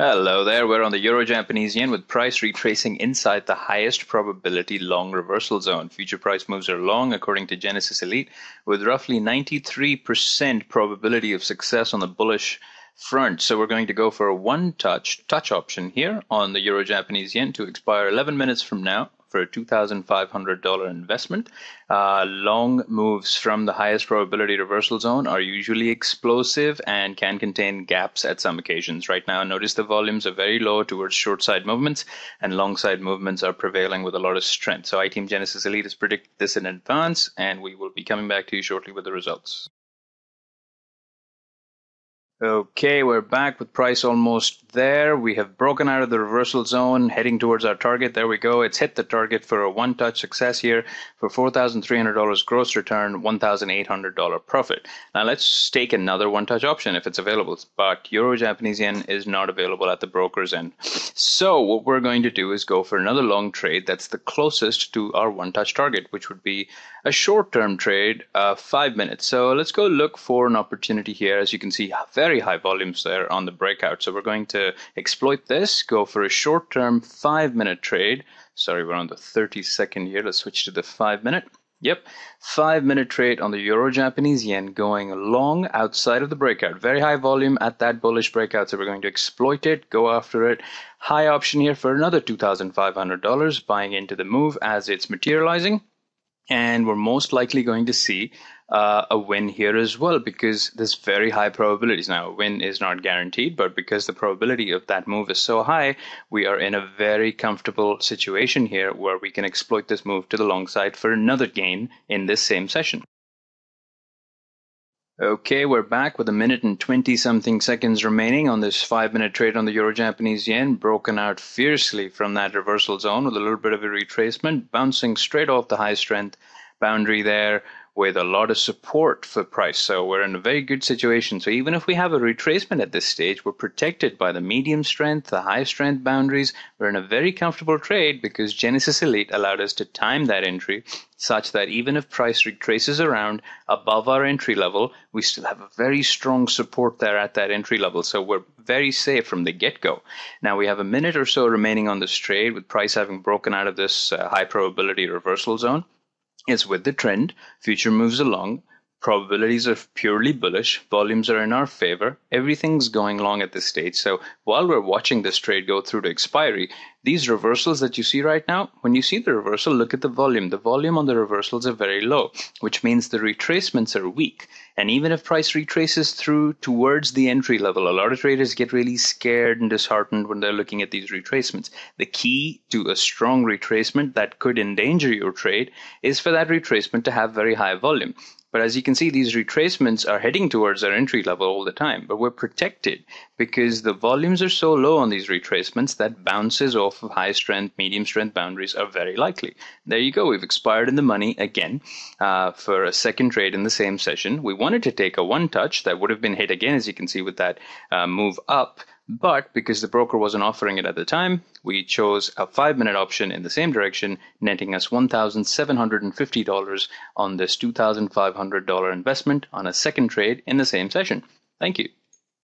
Hello there, we're on the Euro-Japanese yen with price retracing inside the highest probability long reversal zone. Future price moves are long according to Genesis Elite with roughly 93% probability of success on the bullish front. So we're going to go for a one touch option here on the Euro-Japanese yen to expire 11 minutes from now for a $2,500 investment. Long moves from the highest probability reversal zone are usually explosive and can contain gaps at some occasions. Right now, notice the volumes are very low towards short side movements, and long side movements are prevailing with a lot of strength. So iTeam Genesis Elite has predicted this in advance, and we will be coming back to you shortly with the results. Okay, we're back with price almost there. We have broken out of the reversal zone, heading towards our target. There we go. It's hit the target for a one-touch success here for $4,300 gross return, $1,800 profit. Now let's take another one-touch option if it's available, but Euro-Japanese yen is not available at the broker's end. So what we're going to do is go for another long trade that's the closest to our one-touch target, which would be a short-term trade, 5 minutes. So let's go look for an opportunity here. As you can see, very high volumes there on the breakout. So we're going to exploit this, go for a short-term 5-minute trade. Sorry, we're on the 30-second here. Let's switch to the 5-minute. Yep, 5-minute trade on the Euro-Japanese yen going long outside of the breakout. Very high volume at that bullish breakout, so we're going to exploit it, go after it. High option here for another $2,500, buying into the move as it's materializing. And we're most likely going to see a win here as well, because there's very high probabilities. Now, a win is not guaranteed, but because the probability of that move is so high, we are in a very comfortable situation here where we can exploit this move to the long side for another gain in this same session. Okay, we're back with a minute and 20-something seconds remaining on this 5-minute trade on the Euro-Japanese yen, broken out fiercely from that reversal zone with a little bit of a retracement, bouncing straight off the high strength boundary there with a lot of support for price. So we're in a very good situation. So even if we have a retracement at this stage, we're protected by the medium strength, the high strength boundaries. We're in a very comfortable trade because Genesis Elite allowed us to time that entry such that even if price retraces around above our entry level, we still have a very strong support there at that entry level. So we're very safe from the get-go. Now we have a minute or so remaining on this trade with price having broken out of this high probability reversal zone. It's with the trend, future moves along, probabilities are purely bullish, volumes are in our favor, everything's going long at this stage. So while we're watching this trade go through to expiry, these reversals that you see right now, when you see the reversal, look at the volume. The volume on the reversals are very low, which means the retracements are weak. And even if price retraces through towards the entry level, a lot of traders get really scared and disheartened when they're looking at these retracements. The key to a strong retracement that could endanger your trade is for that retracement to have very high volume. But as you can see, these retracements are heading towards our entry level all the time. But we're protected because the volumes are so low on these retracements that bounces off of high strength, medium strength boundaries are very likely. There you go. We've expired in the money again for a second trade in the same session. We wanted to take a one touch that would have been hit again, as you can see with that move up. But because the broker wasn't offering it at the time, we chose a 5-minute option in the same direction, netting us $1,750 on this $2,500 investment on a second trade in the same session. Thank you.